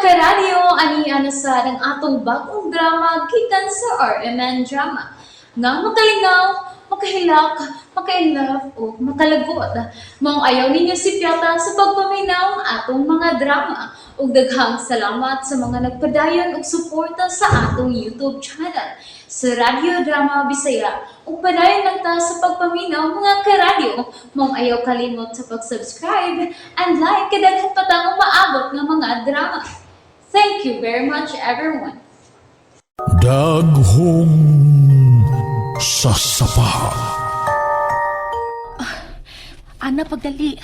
karadyo, ani sa ng atong bagong drama gikan sa RMN Drama. Nga makalingaw, makahilak, makainlove, o makalagot. Maong ayaw ninyo si Piata sa pagpaminaw ang atong mga drama. Ug daghang salamat sa mga nagpadayon ug suporta sa atong YouTube channel sa Radio Drama Bisaya. Ug padayon lang ta sa pagpaminaw mga karadyo. Maong ayaw kalimot sa pag-subscribe and like kadaghan pa tang maabot ng mga drama. Thank you very much everyone. Daghong sasapa. Ana, pagdali.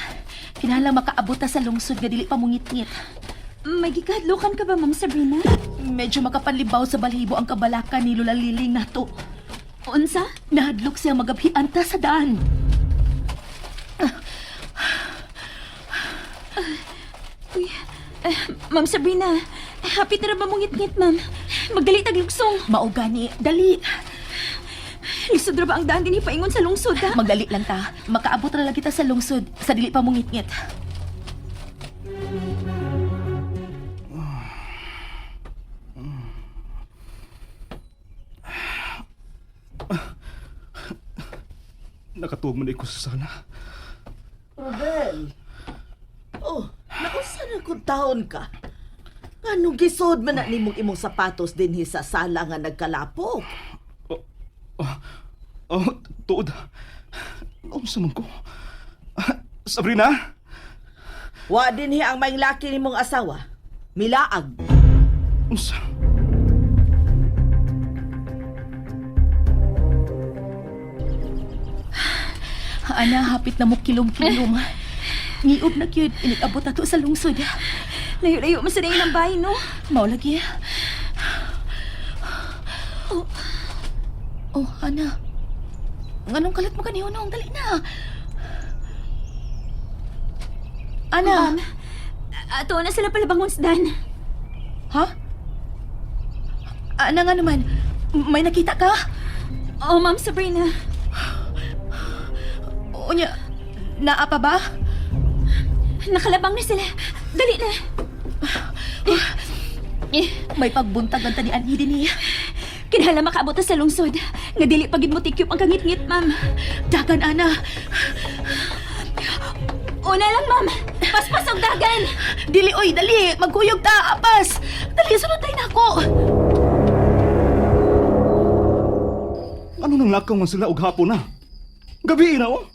Kinahanglan makaabot ta sa lungsod nga dili pa mungit-ngit. May gikadlokan ka ba, Ma'am Sabrina? Medyo makapanlibaw sa balhibo ang kabalakan ni Lola Liling nato. Unsa? Nahadlok siya magabhian ta sa daan. Ma'am Sabrina, hapit na ba mungit-ngit, ma'am? Magdali tag lugsong. Maugani, dali. Lisod ra ba ang daan din ipaingon sa lungsod, ha? Magdali lang ta. Makaabot ra lang kita sa lungsod sa dili pa mungit-ngit. Nakatuwag mo na ko sa sana. Rodel! Oh, nausa na kung taon ka. Anong gisod man na nimong imong sapatos din sa sala nga nagkalapok? Tuod. Naunsa man ko. Sabrina? Wa din ang may laki nimong asawa. Milaag. Unsa? Ana, hapit na mo kilom-kilom. Ngiog na gyud inigabot ato sa lungsod. Layo-layo man sa dayon ang bahay, no? Mao lagi. Oh, Ana. Nganong kalat mo kanihunong? Dali na. Ana. Ma'am, ato na sila pala bangon Ha? Ana nga naman. May nakita ka? Oh, Ma'am Sabrina. Unya, naa pa ba? Nakalabang na sila. Dali na. May pagbuntag ang tanian din niya. Kinahanglan makaabot ta sa lungsod. Nga dili pagid mo tikyop ang kangit-ngit, ma'am. Dagan, Ana. Una lang, ma'am. Paspas og dagan. Dili, oy, dali. Magkuyog ta, apas. Dali, sunod tayo na ako. Ano nang lakaw man sila og hapon na? Gabi na oh.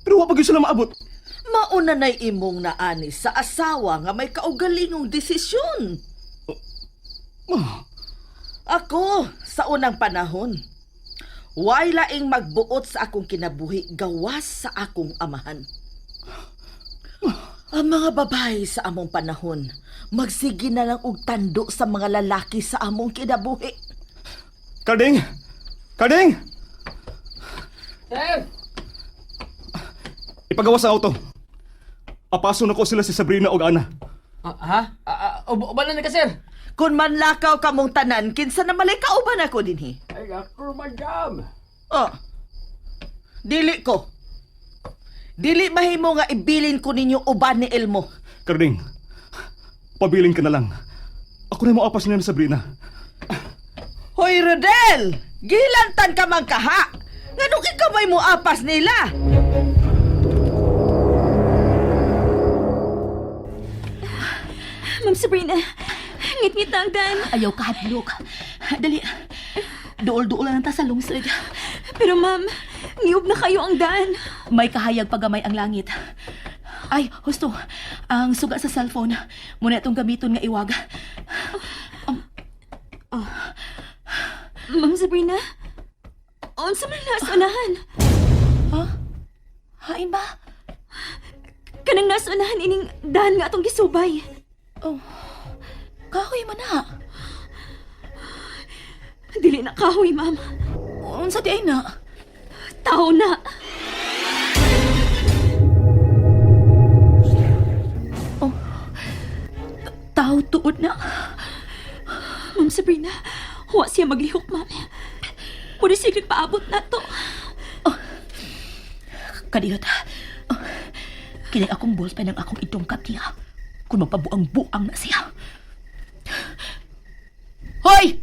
Pero wa pa gyud sila maabot. Mauna na'y imong naani sa asawa nga may kaugalingong desisyon. Ah, Ako, sa unang panahon, way laing magbuot sa akong kinabuhi gawas sa akong amahan. Ang mga babae sa among panahon, magsige na lang og tando sa mga lalaki sa among kinabuhi. Karding! Karding! Sir! Ipagawas sa auto. Apaso na ko sila si Sabrina o Ana. Ubalan na ka, sir? Kung manlakaw ka mong tanan, kinsa na malay kauban ako dinhi. Ay, ako, madam. Oh, dili ko. Dili mahimo nga ibilin ko ninyo uban ni Elmo. Karding, pabiling ka na lang. Ako na mo apas nila ni Sabrina. Hoy, Rodel! Gilantan ka man kaha! Nganong ikaw may muapas nila? Ma'am Sabrina, ngit-ngit na ang daan. Ayaw ka hadlok. Dali. Duol-duol lang ta sa lungsod. Pero ma'am, ngiyog na kayo ang daan. May kahayag pagamay ang langit. Ay, husto. Ang suga sa cellphone. Muna itong gamiton nga iwag. Ma'am Sabrina, unsa man nasunahan? Ha? Hain ba? Kanang nasunahan ining daan nga atong gisubay. Oh, kahoy man na. Dili na kahoy, ma'am. Unsa di ay na? Tao na. Oh, tao tuod na. Ma'am Sabrina, huwa siya maglihok, ma'am. Muna sigrid paabot na to. Kadiyot. Kini akong ballpen ang akong idongkap niya. Kung magpabuang-buang na siya. Hoy!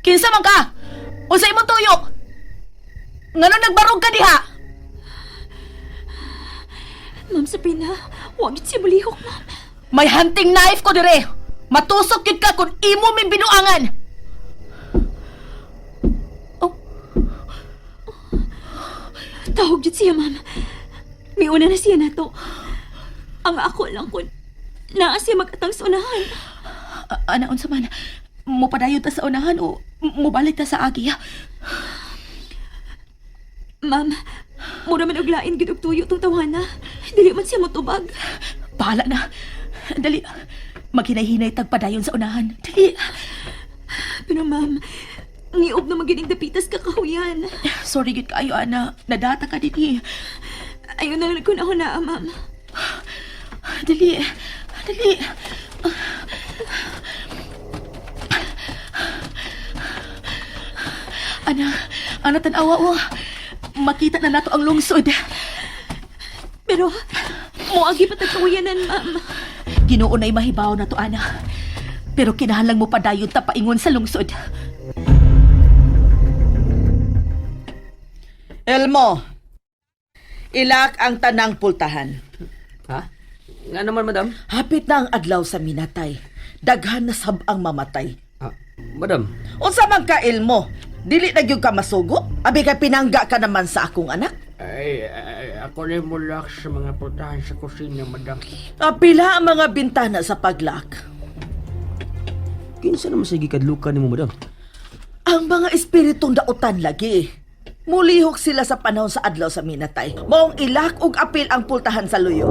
Kinsa man ka? Unsay imong tuyo? Ngano nagbarog ka diha? Ma'am Sabrina, huwag yun siya malihok, ma'am. May hunting knife ko dire. Matusok yun ka kung imo may binuangan. Tawag yun siya, ma'am. May una na siya na to. Ang ako lang kun naa siya mag-atang sa unahan. Ana, unsa man? Mupadayon ta sa unahan o mubalik ta sa agi, ha? Ma'am, mura man og lain gid og tuyo tong tawana. Dili man siya motubag. Bahala na. Dali. Maghinay-hinay tagpadayon sa unahan. Dali. Pero ma'am, ngiog na magining dapitas kakahuyan. Sorry gid kayo, ana. Nadata ka din, Ayun na lang ko na ma'am. Dali. Dali. Ana tanawa o. Makita na nato ang lungsod. Pero, moagi pa tagkahuyanan, ma'am. Ginoo na'y mahibaw na to, ana. Pero kinahanglan mo padayon ta paingon sa lungsod. Elmo, ilak ang tanang pultahan. Ha? Nga naman, madam? Hapit na ang adlaw sa minatay. Daghan na sab ang mamatay. Ah, madam? Unsa man ka, Elmo? Dili na gyud ka masugo? Abi ka pinangga ka naman sa akong anak? Ay, ako na mulak sa mga putahan sa kusina, madam. Pila ang mga bintana sa paglak. Kinsa naman sige kadlukan ni mo, madam? Ang mga espiritong dautan lagi. Mulihok sila sa panahon sa adlaw sa minatay. Maong ilak ug apil ang pultahan sa luyo.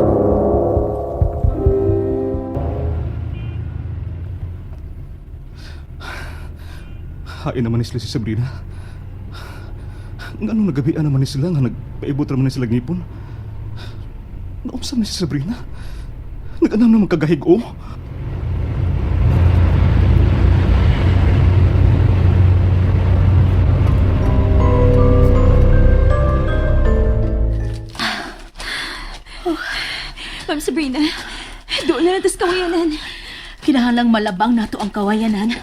Hain naman ni sila si Sabrina. Nga nung nagabian naman ni sila nga nagpaibot naman ni sila ngipon. Naunsa man si Sabrina? Nag-anam naman kagahig o. Ma'am Sabrina, doon na natas kawayanan. Kinahanglang malabang nato ang kawayanan.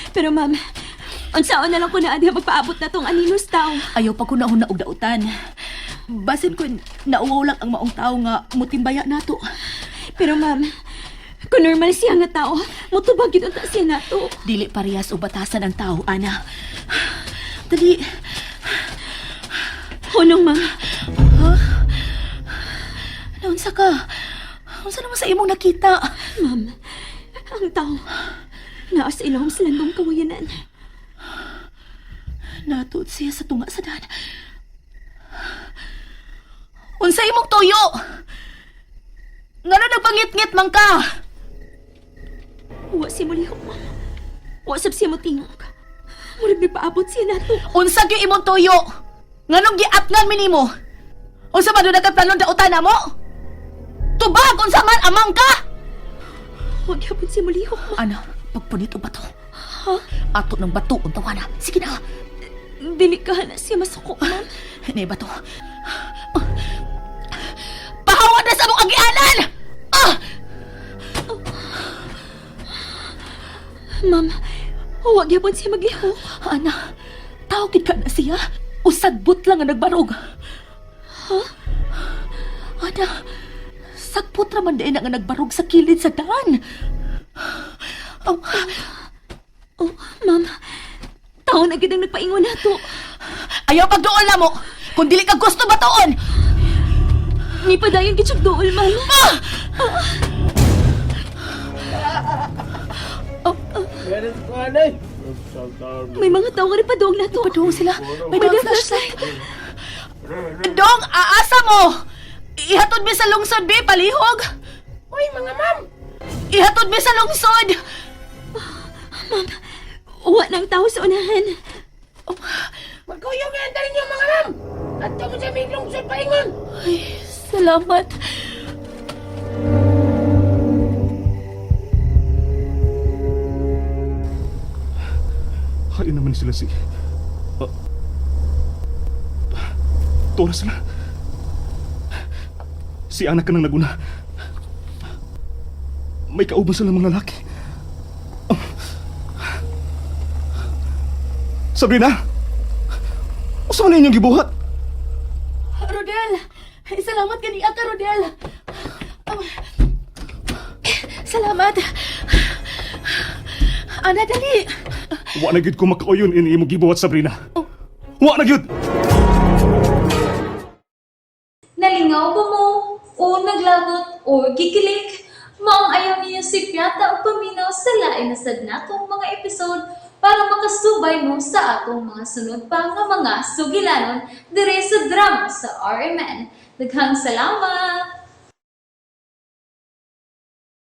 Pero ma'am, unsaon na lang ko na adi magpaabot na tong aninos tao. Ayaw pa ko nauna og dautan. Basin ko nauwaw lang ang maong tao nga mutimbaya nato. Pero ma'am, kung normal siya nga tao, motubag yun ang siya nato. Dili parehas o batasan ang tao, ana. Dali. Hunong ma'am, Naunsa ka? Unsa naman sa imong nakita? ma'am, ang tao, naa sa ilawom sa landong kawayanan. Natuod siya sa tunga sa dan. Unsa imong tuyo? Ngano nagpangit-ngit man ka? Wa siya mulihok, ma'am. Wa sab siya motingog. Murag may paabot siya nato. Unsa gyud imong tuyo? Nganong giatngan mi nimo? Unsa man do nagkatalon dautan na mo? Tubag unsa man amang ka? Huwag yapon siya mulihok, ma'am. Ana, pagpunit o bato. Ha? Ato ng bato ang tawana. Sige na. Dili ka na siya masuko, ma'am. Hinay bato. Pahawan na sa mong agianan! Ah! Ma'am, huwag yapon siya maglihok. Ana, tawagin ka na siya. Usadbot lang ang nagbarog. Ha? Ana, sakpot raman din ang nagbarog sa kilid sa daan. Oh, ma'am, tao na gid ang nagpaingon nato. Ayaw pagdool na mo. Kung dili ka gusto batoon. Ni padayon gid siya dool, ma'am. Meron ko, anay. May mga tao nga rin padoong nato. Padoong sila. May May mga flashlight. Dong, aasa mo? Ihatod mi sa lungsod, be, palihog. Uy, mga ma'am. Ihatod mi sa lungsod. Uwa ng tao sa unahan. Magkuyog yan, dali niyo, mga ma'am. At mo sa may lungsod paingon. Ay, salamat. Hain naman ni sila si... Toras na. Si anak ka nang naguna. May kauban sa mga lalaki. Sabrina! Usa man na inyong gibuhat? Rodel! Salamat kaniya ka, Rodel! Salamat! Ana, dali! Wa na gyud ko makauyon ini imong gibuhat, Sabrina. Wa na gyud! Nalingaw ba mo? O naglagot? O gikilig? Maong ayaw niya si Piata o paminaw sa lain na sad natong mga episode para makasubay mo sa atong mga sunod pa nga mga sugilanon dire sa drama sa RMN. Daghang salamat!